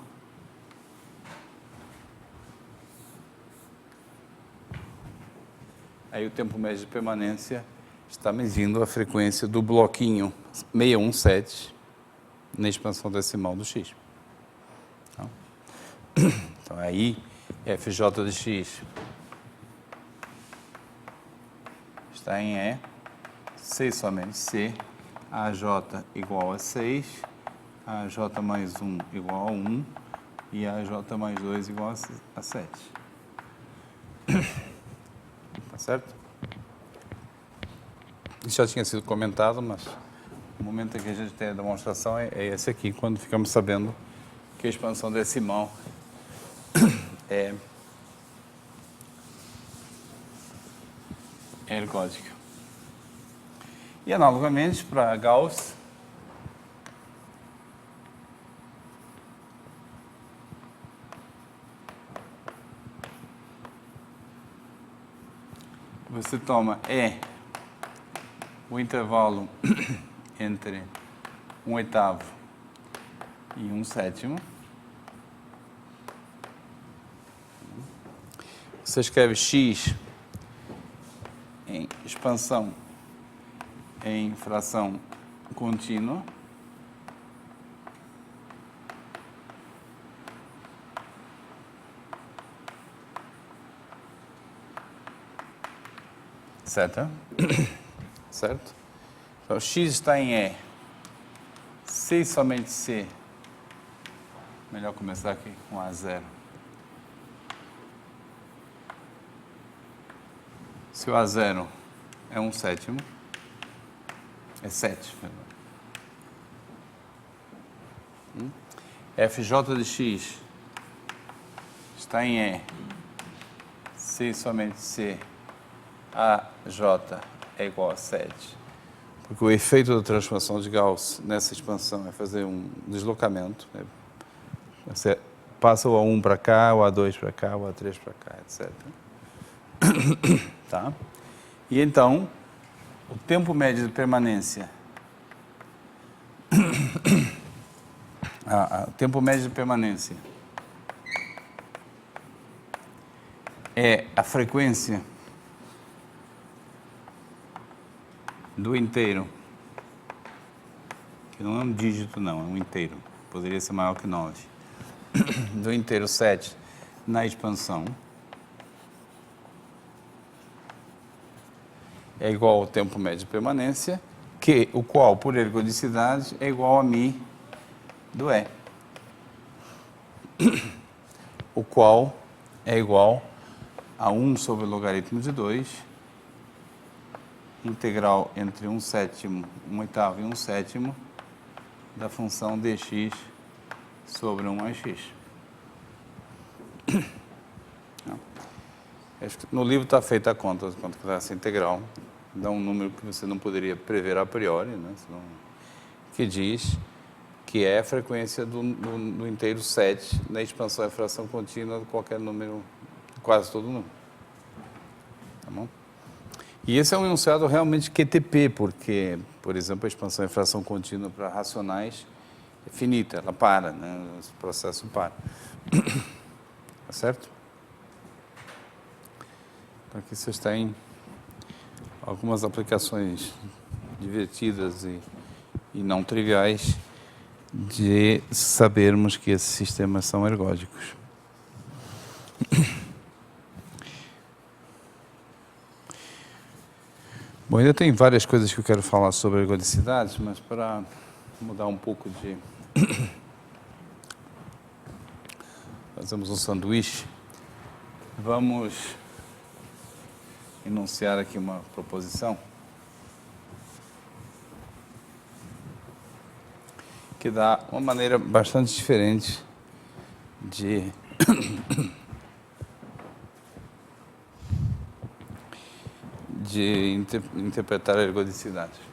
aí o tempo médio de permanência está medindo a frequência do bloquinho 617 na expansão decimal do x. Então, aí, FJ de x está em E, C somente C, AJ igual a 6, AJ mais 1 igual a 1 e AJ mais 2 igual a 7. Tá certo? Isso já tinha sido comentado, mas O momento em que a gente tem a demonstração é esse aqui, quando ficamos sabendo que a expansão decimal é ergódica. E analogamente para Gauss, você toma o intervalo entre 1/8 e 1/7. Você escreve x em expansão em fração contínua. Certo? Certo? Então, x está em E. C e somente C. Melhor começar aqui com A0. Se o A0 é 1/7, é 7. FJ de x está em E. C e somente C. AJ é igual a 7. Porque o efeito da transformação de Gauss nessa expansão é fazer um deslocamento. Você passa o A1 para cá, o A2 para cá, o A3 para cá, etc. Tá? E então, o tempo médio de permanência. O tempo médio de permanência é a frequência do inteiro, que não é um dígito não, é um inteiro, poderia ser maior que 9, do inteiro 7 na expansão, é igual ao tempo médio de permanência, o qual, por ergodicidade, é igual a μ do E, o qual é igual a 1 sobre o logaritmo de 2, integral entre 1/7, 1/8 e 1/7 da função dx sobre 1 mais x. No livro está feita a conta de quanto que dá essa integral. Dá um número que você não poderia prever a priori, né? Que diz que é a frequência do inteiro 7 na expansão e fração contínua de qualquer número, quase todo número. Tá bom? E esse é um enunciado realmente QTP, porque, por exemplo, a expansão e fração contínua para racionais é finita, ela para, né? Esse processo para. Tá certo? Então aqui vocês têm algumas aplicações divertidas e não triviais de sabermos que esses sistemas são ergódicos. Bom, ainda tem várias coisas que eu quero falar sobre ergodicidade, mas para mudar um pouco de... Fazemos um sanduíche. Vamos enunciar aqui uma proposição que dá uma maneira bastante diferente de interpretar a ergodicidade.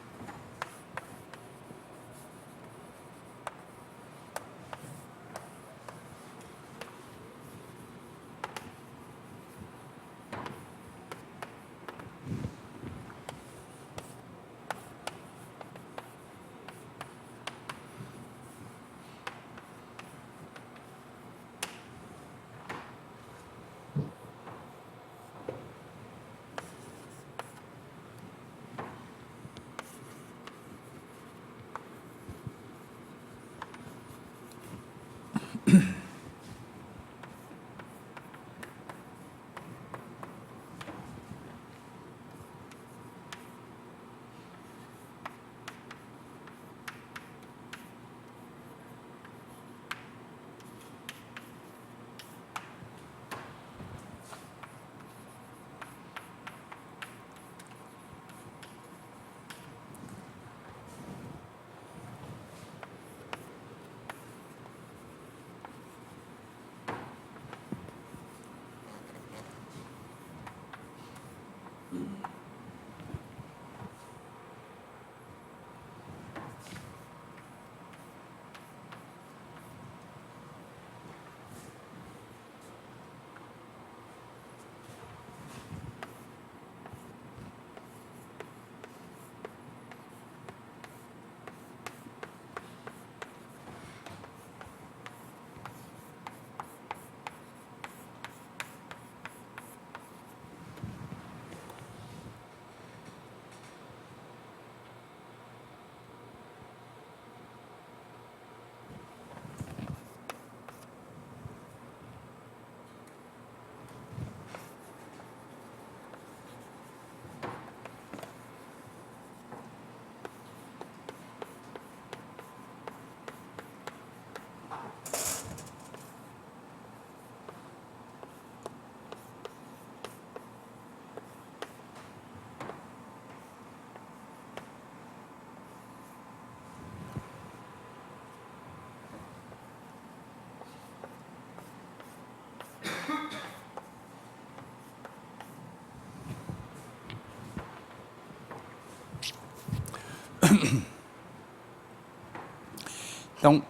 Então,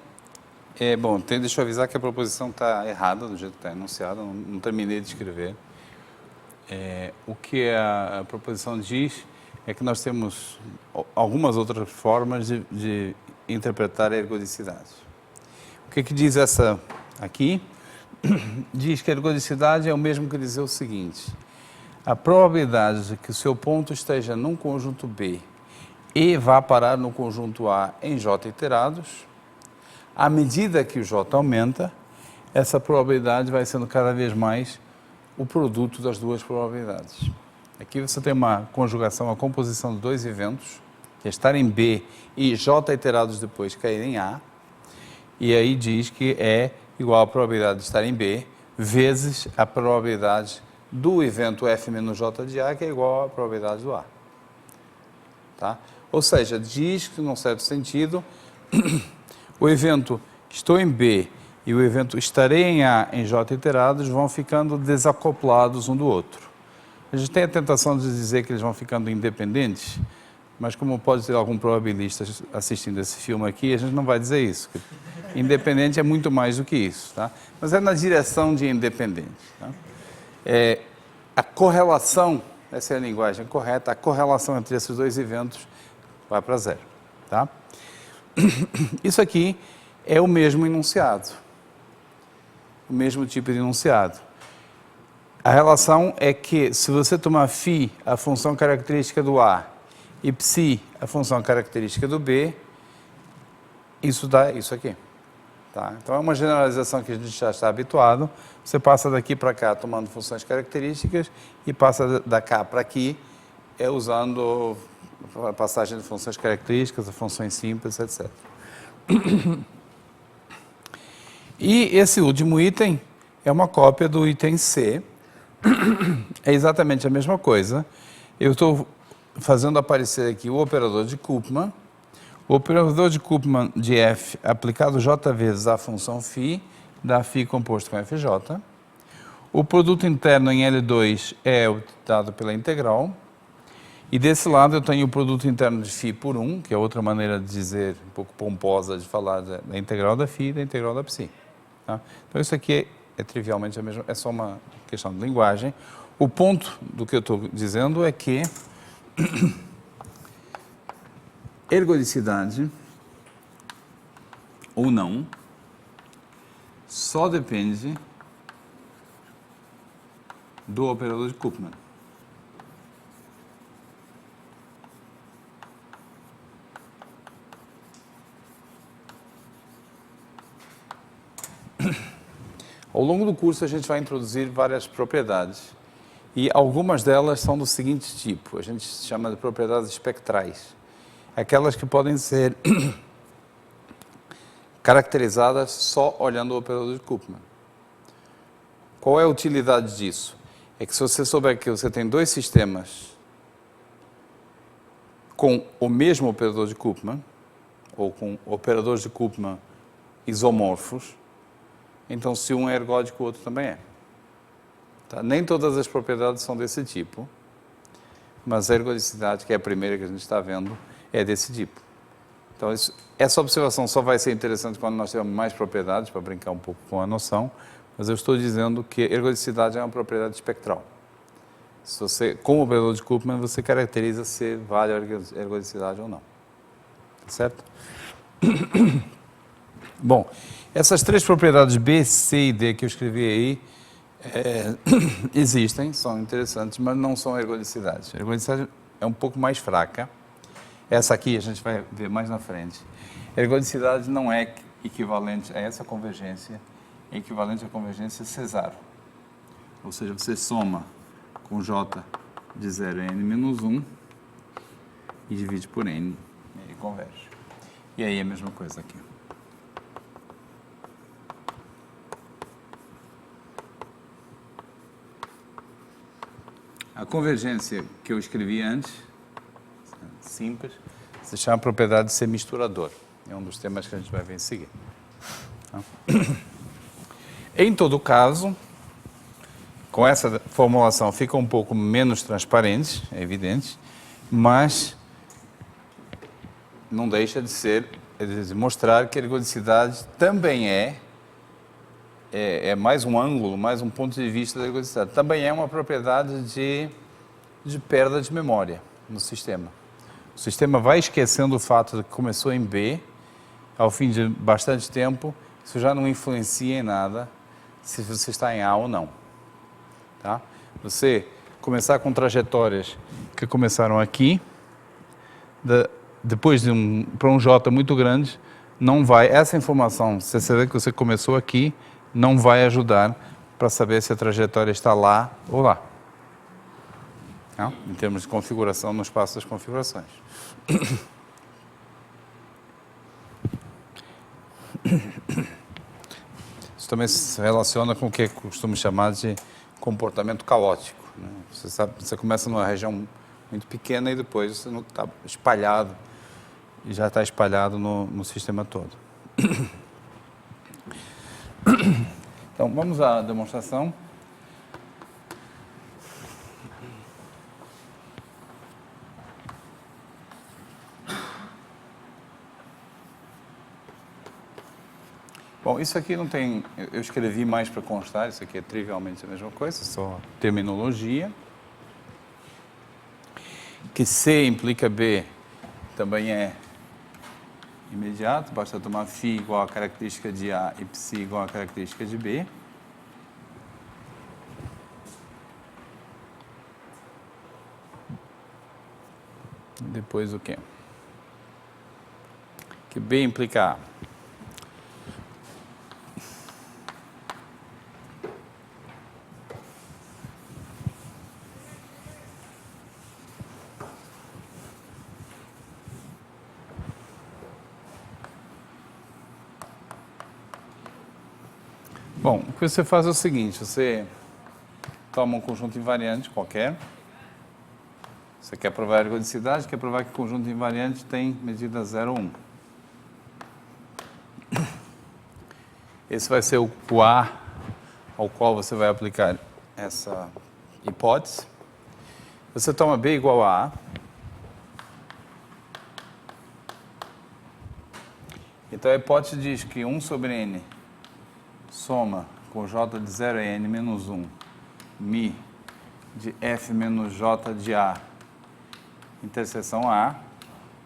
bom, deixa eu avisar que a proposição está errada do jeito que está enunciada, não terminei de escrever. O que a proposição diz é que nós temos algumas outras formas de interpretar a ergodicidade. O que diz essa aqui? Diz que a ergodicidade é o mesmo que dizer o seguinte: a probabilidade de que o seu ponto esteja num conjunto B e vá parar no conjunto A em J iterados, à medida que o J aumenta, essa probabilidade vai sendo cada vez mais o produto das duas probabilidades. Aqui você tem uma conjugação, a composição de dois eventos, que é estar em B e J iterados depois cair em A, e aí diz que é igual à probabilidade de estar em B vezes a probabilidade do evento F menos J de A, que é igual à probabilidade do A. Tá? Ou seja, diz que, num certo sentido, o evento estou em B e o evento estarei em A em J iterados vão ficando desacoplados um do outro. A gente tem a tentação de dizer que eles vão ficando independentes, mas como pode ter algum probabilista assistindo esse filme aqui, a gente não vai dizer isso. Independente é muito mais do que isso, tá? Mas é na direção de independente. Tá? A correlação, essa é a linguagem correta, a correlação entre esses dois eventos vai para zero. Tá? Isso aqui é o mesmo enunciado, o mesmo tipo de enunciado. A relação é que, se você tomar φ, a função característica do A, e psi, a função característica do B, isso dá isso aqui. Tá? Então, é uma generalização que a gente já está habituado. Você passa daqui para cá tomando funções características e passa da cá para aqui usando a passagem de funções características, funções simples, etc. E esse último item é uma cópia do item C. É exatamente a mesma coisa. Eu estou fazendo aparecer aqui o operador de Koopman. O operador de Koopman de F aplicado J vezes a função φ, dá φ composto com FJ. O produto interno em L2 é dado pela integral. E desse lado eu tenho o produto interno de φ por 1, que é outra maneira de dizer, um pouco pomposa de falar da integral da φ e da integral da psi. Tá? Então isso aqui é trivialmente a mesma, é só uma questão de linguagem. O ponto do que eu estou dizendo é que ergodicidade ou não só depende do operador de Koopman. Ao longo do curso a gente vai introduzir várias propriedades e algumas delas são do seguinte tipo, a gente chama de propriedades espectrais, aquelas que podem ser caracterizadas só olhando o operador de Koopman. Qual é a utilidade disso? É que se você souber que você tem dois sistemas com o mesmo operador de Koopman, ou com operadores de Koopman isomorfos, então se um é ergódico, o outro também é. Tá? Nem todas as propriedades são desse tipo, mas a ergodicidade, que é a primeira que a gente está vendo, é desse tipo. Então, essa observação só vai ser interessante quando nós tivermos mais propriedades, para brincar um pouco com a noção, mas eu estou dizendo que ergodicidade é uma propriedade espectral. Se você, com o operador de Koopman, você caracteriza se vale a ergodicidade ou não. Certo? Bom, essas três propriedades B, C e D que eu escrevi aí existem, são interessantes, mas não são ergodicidades. A ergodicidade é um pouco mais fraca. Essa aqui a gente vai ver mais na frente. A ergodicidade não é equivalente a essa convergência, é equivalente à convergência Cesaro. Ou seja, você soma com J de 0 a n menos 1 e divide por n e converge. E aí é a mesma coisa aqui. A convergência que eu escrevi antes, simples, se chama propriedade de ser misturador. É um dos temas que a gente vai ver em seguida. Em todo caso, com essa formulação fica um pouco menos transparente, é evidente, mas não deixa de ser, de mostrar que a ergodicidade também é mais um ângulo, mais um ponto de vista da ergodicidade. Também é uma propriedade de perda de memória no sistema. O sistema vai esquecendo o fato de que começou em B, ao fim de bastante tempo, isso já não influencia em nada se você está em A ou não. Tá? Você começar com trajetórias que começaram aqui, depois para um J muito grande, não vai, essa informação, se você vê que você começou aqui, não vai ajudar para saber se a trajetória está lá ou lá. Tá? Em termos de configuração, no espaço das configurações. Isso também se relaciona com o que costumo chamar de comportamento caótico. Né? Você começa numa região muito pequena e depois você não está espalhado, e já está espalhado no sistema todo. Então, vamos à demonstração. Bom, isso aqui não tem... Eu escrevi mais para constar, isso aqui é trivialmente a mesma coisa, só terminologia. Que C implica B também é imediato, basta tomar φ igual a característica de A e ψ igual a característica de B. Depois o quê? Que B implica A. Bom, o que você faz é o seguinte, você toma um conjunto invariante qualquer, você quer provar a ergodicidade, quer provar que o conjunto invariante tem medida 0 ou 1. Esse vai ser o A ao qual você vai aplicar essa hipótese. Você toma B igual a A. Então a hipótese diz que 1 sobre N soma com J de 0 a N menos 1, μ de F menos J de A, interseção A,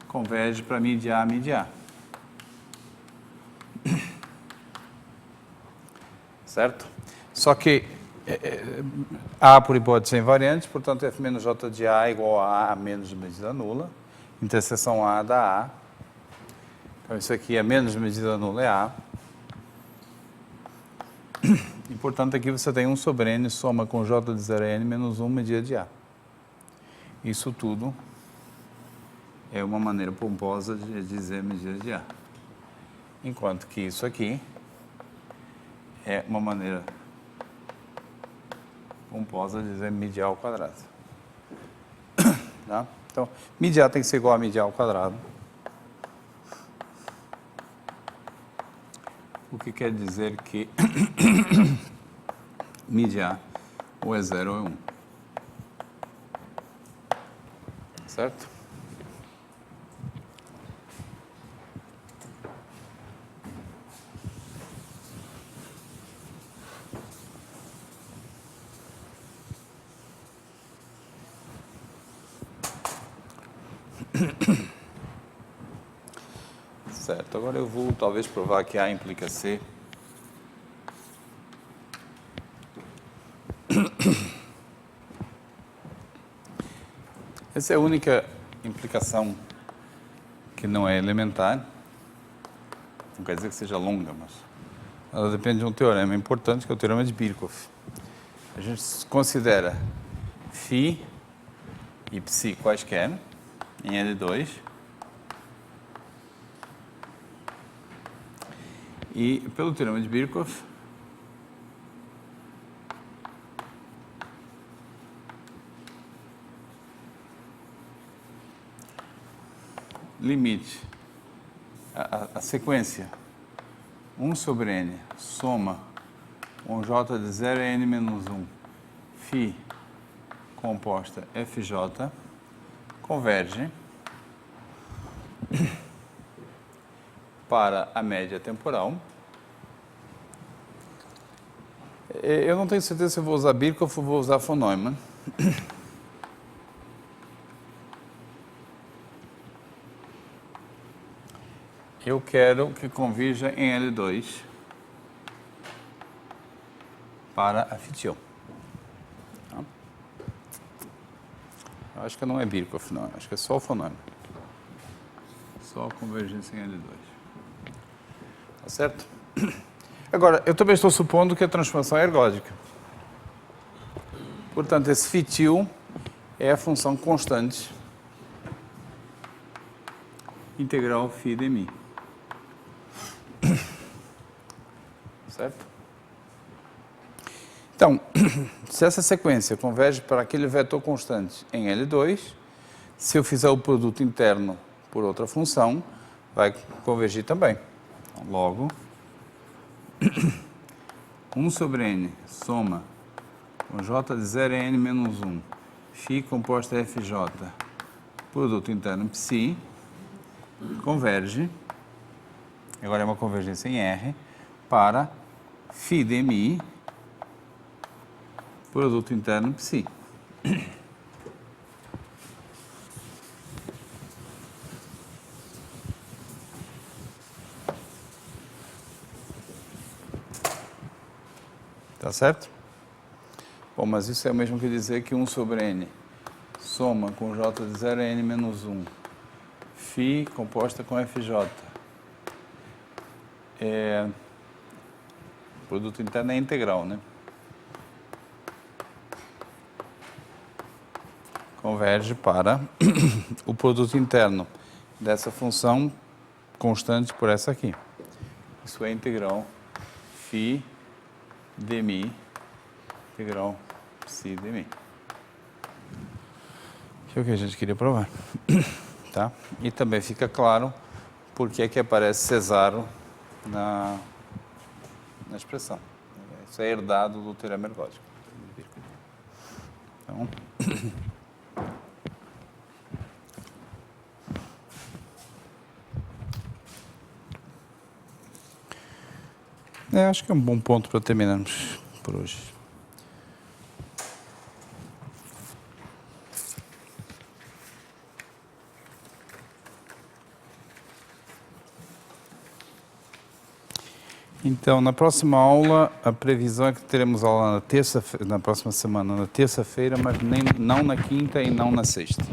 converge para μ de A, μ de A. Certo? Só que A por hipótese é invariante, portanto F menos J de A é igual a A menos medida nula, interseção A da A. Então isso aqui é menos medida nula é A. E, portanto, aqui você tem 1 sobre N soma com J de 0 a N menos 1 medida de A. Isso tudo é uma maneira pomposa de dizer medida de A. Enquanto que isso aqui é uma maneira pomposa de dizer μ de A ao quadrado. Tá? Então, μ de A tem que ser igual a μ de A ao quadrado. O que quer dizer que μ de A ou é 0 ou é 1. Certo? Certo, agora eu vou talvez provar que A implica C. Essa é a única implicação que não é elementar. Não quer dizer que seja longa, mas ela depende de um teorema importante, que é o teorema de Birkhoff. A gente considera φ e ψ quaisquer em L2 e, pelo teorema de Birkhoff, limite, a sequência 1 sobre N soma com J de 0 a N menos 1 φ composta FJ converge para a média temporal. Eu não tenho certeza se eu vou usar Birkhoff ou vou usar von Neumann. Eu quero que convirja em L2 para a FTIL. Acho que não é Birkhoff, não. Acho que é só o von Neumann. Só convergência em L2. Tá certo? Agora, eu também estou supondo que a transformação é ergódica. Portanto, esse FTIL é a função constante integral φ de μ. Certo? Então, se essa sequência converge para aquele vetor constante em L2, se eu fizer o produto interno por outra função, vai convergir também. Então, logo, 1 sobre n soma com j de 0 em n menos 1, φ composta fj, produto interno psi, converge, agora é uma convergência em R, para φ de μ, produto interno psi. Tá certo? Bom, mas isso é o mesmo que dizer que 1 sobre n soma com j de 0 em n menos 1, φ composta com fj. Produto interno é integral, né? Converge para o produto interno dessa função constante por essa aqui. Isso é integral φ de μ, integral psi de μ. Que é o que a gente queria provar. Tá? E também fica claro por que é que aparece Cesaro na expressão. Isso é herdado do teorema ergódico. Então, acho que é um bom ponto para terminarmos por hoje. Então, na próxima aula, a previsão é que teremos aula na próxima semana, na terça-feira, mas não na quinta e não na sexta.